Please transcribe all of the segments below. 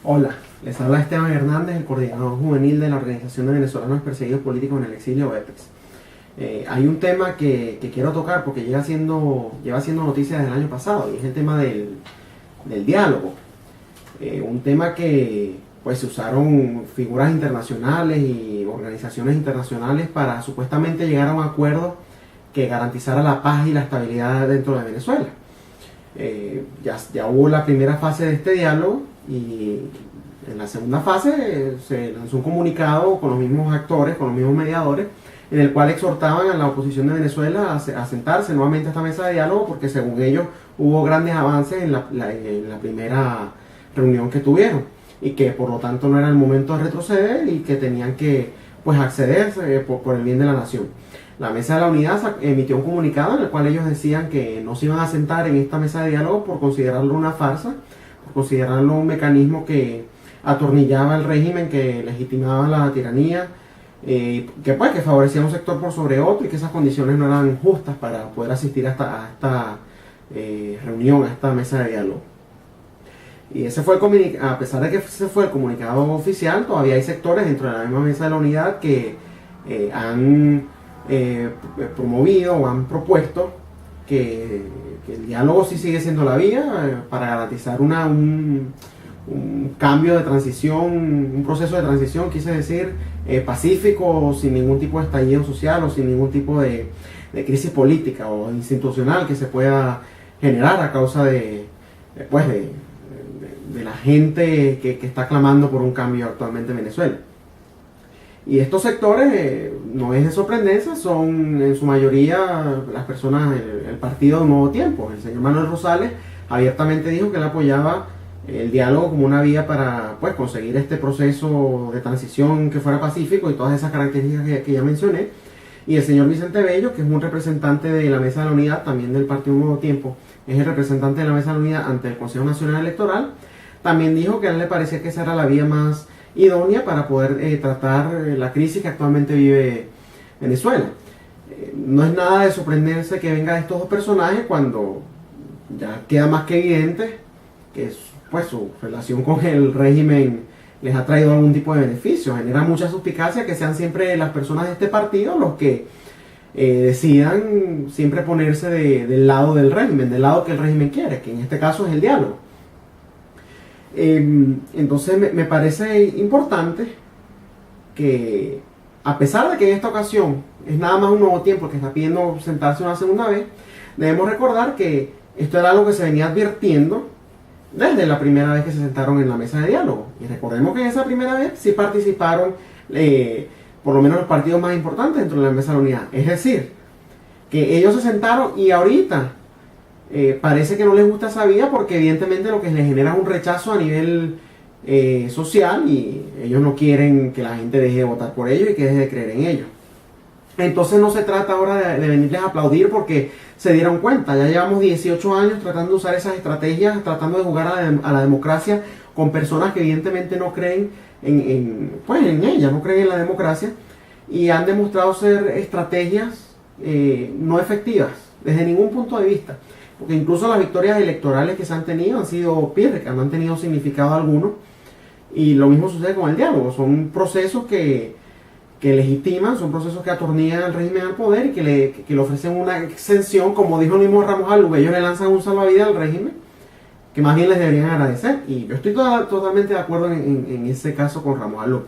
Hola, les habla Esteban Hernández, el coordinador juvenil de la Organización de Venezolanos Perseguidos Políticos en el Exilio, EPEX. Hay un tema que quiero tocar porque lleva siendo noticia desde el año pasado, y es el tema del diálogo. Un tema que pues se usaron figuras internacionales y organizaciones internacionales para supuestamente llegar a un acuerdo que garantizara la paz y la estabilidad dentro de Venezuela. Ya hubo la primera fase de este diálogo, y en la segunda fase se lanzó un comunicado con los mismos actores, con los mismos mediadores, en el cual exhortaban a la oposición de Venezuela a sentarse nuevamente a esta mesa de diálogo, porque según ellos hubo grandes avances en la primera reunión que tuvieron, y que por lo tanto no era el momento de retroceder y que tenían que pues acceder por el bien de la nación. La Mesa de la Unidad emitió un comunicado en el cual ellos decían que no se iban a sentar en esta mesa de diálogo por considerarlo una farsa, por considerarlo un mecanismo que atornillaba el régimen, que legitimaba la tiranía, que favorecía a un sector por sobre otro, y que esas condiciones no eran justas para poder asistir a esta reunión, a esta mesa de diálogo. Y ese fue a pesar de que ese fue el comunicado oficial, todavía hay sectores dentro de la misma Mesa de la Unidad que han promovido o han propuesto que el diálogo sí sigue siendo la vía para garantizar un cambio de transición, un proceso de transición, quise decir, pacífico, sin ningún tipo de estallido social o sin ningún tipo de crisis política o institucional que se pueda generar a causa de la gente que está clamando por un cambio actualmente en Venezuela. Y estos sectores, no es de sorprendencia, son en su mayoría las personas, el partido de Nuevo Tiempo. El señor Manuel Rosales abiertamente dijo que él apoyaba el diálogo como una vía para conseguir este proceso de transición que fuera pacífico y todas esas características que ya mencioné. Y el señor Vicente Bello, que es un representante de la Mesa de la Unidad, también del partido Nuevo Tiempo, es el representante de la Mesa de la Unidad ante el Consejo Nacional Electoral, también dijo que a él le parecía que esa era la vía más idónea para poder tratar la crisis que actualmente vive Venezuela. No es nada de sorprenderse que venga de estos dos personajes cuando ya queda más que evidente que su relación con el régimen les ha traído algún tipo de beneficio. Genera mucha suspicacia que sean siempre las personas de este partido los que decidan siempre ponerse del lado del régimen, del lado que el régimen quiere, que en este caso es el diálogo. Entonces me parece importante que, a pesar de que en esta ocasión es nada más un Nuevo Tiempo que está pidiendo sentarse una segunda vez, debemos recordar que esto era algo que se venía advirtiendo desde la primera vez que se sentaron en la mesa de diálogo. Y recordemos que en esa primera vez sí participaron por lo menos los partidos más importantes dentro de la Mesa de la Unidad. Es decir, que ellos se sentaron y ahorita parece que no les gusta esa vía, porque evidentemente lo que les genera es un rechazo a nivel social, y ellos no quieren que la gente deje de votar por ellos y que deje de creer en ellos. Entonces no se trata ahora de venirles a aplaudir porque se dieron cuenta. Ya llevamos 18 años tratando de usar esas estrategias, tratando de jugar a la democracia con personas que evidentemente no creen en ella, no creen en la democracia, y han demostrado ser estrategias no efectivas desde ningún punto de vista. Porque incluso las victorias electorales que se han tenido han sido pírricas, no han tenido significado alguno. Y lo mismo sucede con el diálogo. Son procesos que legitiman, son procesos que atornillan al régimen al poder y que le ofrecen una exención, como dijo el mismo Ramos Alluve. Ellos le lanzan un salvavidas al régimen que más bien les deberían agradecer. Y yo estoy totalmente de acuerdo en ese caso con Ramos Alluve.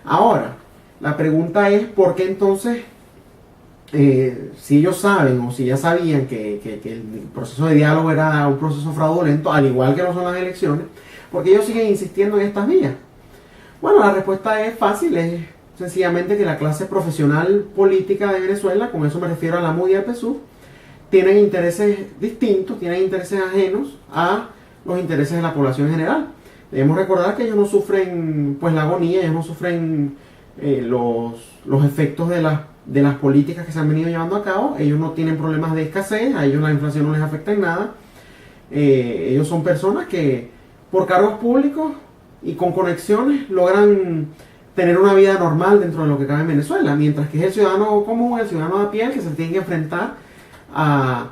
Ahora, la pregunta es, ¿por qué entonces, si ellos saben o si ya sabían que el proceso de diálogo era un proceso fraudulento, al igual que no son las elecciones, por qué ellos siguen insistiendo en estas vías? Bueno, la respuesta es fácil, es sencillamente que la clase profesional política de Venezuela, con eso me refiero a la MUD y al PSUV, tienen intereses distintos, tienen intereses ajenos a los intereses de la población en general. Debemos recordar que ellos no sufren la agonía, ellos no sufren los efectos de las políticas que se han venido llevando a cabo. Ellos no tienen problemas de escasez, a ellos la inflación no les afecta en nada. Ellos son personas que por cargos públicos y con conexiones logran tener una vida normal dentro de lo que cabe en Venezuela, mientras que es el ciudadano común, el ciudadano de a pie, que se tiene que enfrentar a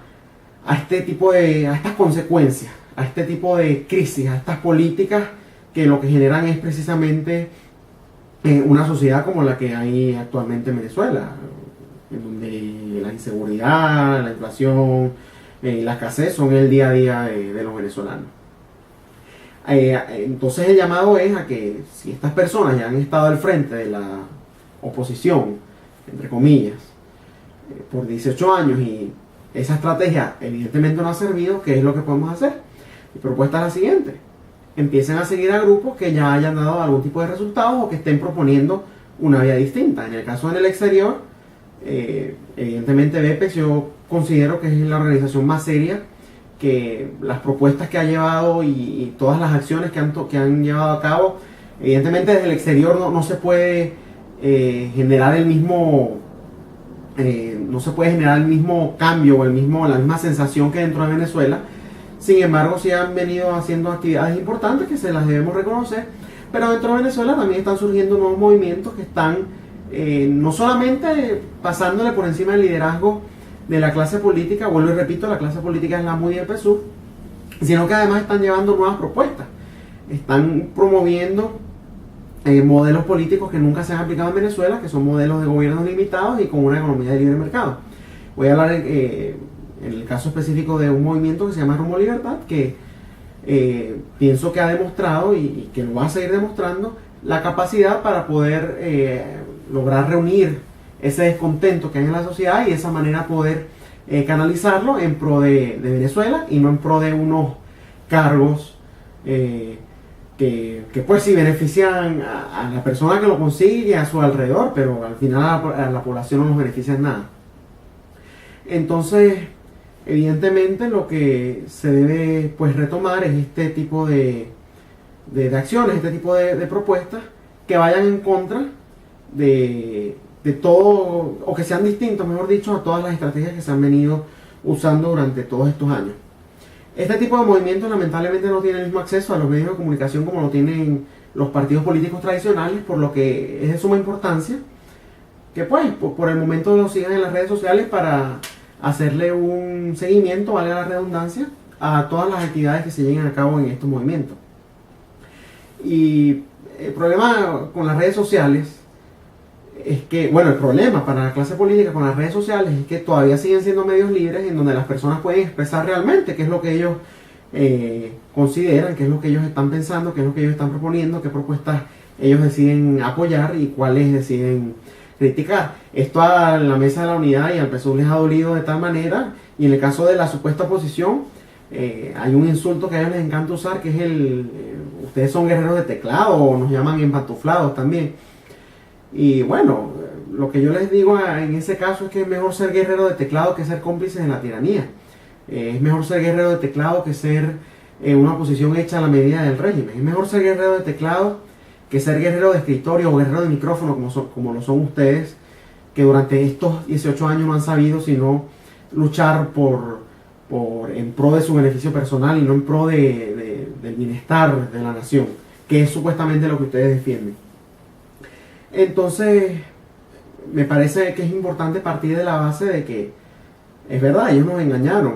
estas consecuencias, a este tipo de crisis, a estas políticas que lo que generan es precisamente una sociedad como la que hay actualmente en Venezuela, en donde la inseguridad, la inflación, la escasez son el día a día de los venezolanos. Entonces el llamado es a que si estas personas ya han estado al frente de la oposición, entre comillas, por 18 años y esa estrategia evidentemente no ha servido, ¿qué es lo que podemos hacer? Mi propuesta es la siguiente: empiecen a seguir a grupos que ya hayan dado algún tipo de resultados o que estén proponiendo una vía distinta. En el caso en el exterior, evidentemente BEPEX yo considero que es la organización más seria, que las propuestas que ha llevado y todas las acciones que han llevado a cabo, evidentemente desde el exterior no se puede generar el mismo cambio o la misma sensación que dentro de Venezuela. Sin embargo, sí han venido haciendo actividades importantes que se las debemos reconocer, pero dentro de Venezuela también están surgiendo nuevos movimientos que están no solamente pasándole por encima del liderazgo de la clase política, vuelvo y repito, la clase política es la muy del PSUV, sino que además están llevando nuevas propuestas, están promoviendo modelos políticos que nunca se han aplicado en Venezuela, que son modelos de gobiernos limitados y con una economía de libre mercado. Voy a hablar en el caso específico de un movimiento que se llama Rumbo Libertad, que pienso que ha demostrado y que lo va a seguir demostrando la capacidad para poder lograr reunir ese descontento que hay en la sociedad y de esa manera poder canalizarlo en pro de Venezuela y no en pro de unos cargos que pues sí benefician a la persona que lo consigue y a su alrededor, pero al final a la población no nos beneficia en nada. Entonces, evidentemente lo que se debe pues retomar es este tipo de acciones, este tipo de propuestas que vayan en contra de todo, o que sean distintos, mejor dicho, a todas las estrategias que se han venido usando durante todos estos años. Este tipo de movimientos lamentablemente no tiene el mismo acceso a los medios de comunicación como lo tienen los partidos políticos tradicionales, por lo que es de suma importancia que pues por el momento lo sigan en las redes sociales para hacerle un seguimiento, valga la redundancia, a todas las actividades que se lleven a cabo en estos movimientos. Y el problema con las redes sociales es que, bueno, el problema para la clase política con las redes sociales es que todavía siguen siendo medios libres en donde las personas pueden expresar realmente qué es lo que ellos consideran, qué es lo que ellos están pensando, qué es lo que ellos están proponiendo, qué propuestas ellos deciden apoyar y cuáles deciden criticar. Esto a la Mesa de la Unidad y al PSUV les ha dolido de tal manera, y en el caso de la supuesta oposición hay un insulto que a ellos les encanta usar, que es ustedes son guerreros de teclado, o nos llaman empantuflados también. Y bueno, lo que yo les digo en ese caso es que es mejor ser guerrero de teclado que ser cómplices de la tiranía. Es mejor ser guerrero de teclado que ser una oposición hecha a la medida del régimen. Es mejor ser guerrero de teclado que ser guerrero de escritorio o guerrero de micrófono como lo son ustedes, que durante estos 18 años no han sabido sino luchar en pro de su beneficio personal y no en pro del bienestar de la nación, que es supuestamente lo que ustedes defienden. Entonces, me parece que es importante partir de la base de que es verdad, ellos nos engañaron,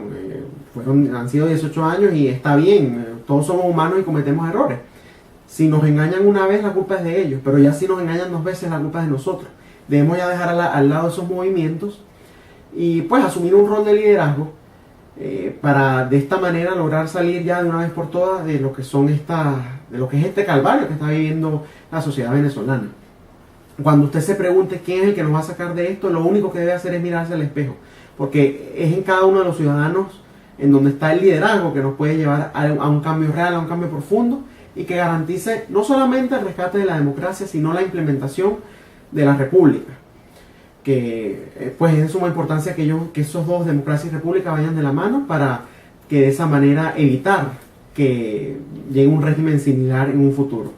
han sido 18 años y está bien, todos somos humanos y cometemos errores. Si nos engañan una vez, la culpa es de ellos, pero ya si nos engañan 2 veces, la culpa es de nosotros. Debemos ya dejar al lado esos movimientos y pues asumir un rol de liderazgo para de esta manera lograr salir ya de una vez por todas de lo que es este calvario que está viviendo la sociedad venezolana. Cuando usted se pregunte quién es el que nos va a sacar de esto, lo único que debe hacer es mirarse al espejo, porque es en cada uno de los ciudadanos en donde está el liderazgo que nos puede llevar a un cambio real, a un cambio profundo y que garantice no solamente el rescate de la democracia, sino la implementación de la república. Que pues es de suma importancia que esos dos, democracia y república, vayan de la mano para que de esa manera evitar que llegue un régimen similar en un futuro.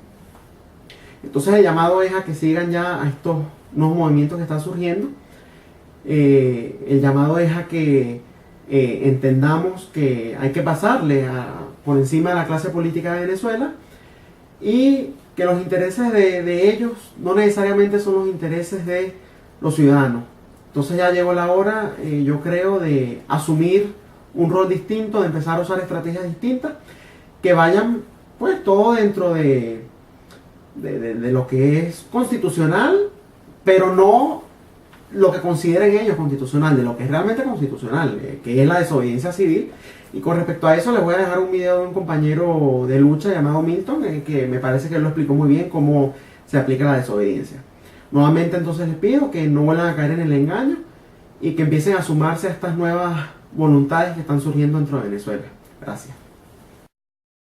Entonces el llamado es a que sigan ya a estos nuevos movimientos que están surgiendo. El llamado es a que entendamos que hay que pasarle por encima de la clase política de Venezuela y que los intereses de ellos no necesariamente son los intereses de los ciudadanos. Entonces ya llegó la hora, yo creo, de asumir un rol distinto, de empezar a usar estrategias distintas que vayan pues todo dentro de lo que es constitucional, pero no lo que consideren ellos constitucional, de lo que es realmente constitucional, que es la desobediencia civil. Y con respecto a eso les voy a dejar un video de un compañero de lucha llamado Milton, que me parece que él lo explicó muy bien cómo se aplica la desobediencia. Nuevamente entonces les pido que no vuelvan a caer en el engaño y que empiecen a sumarse a estas nuevas voluntades que están surgiendo dentro de Venezuela. Gracias.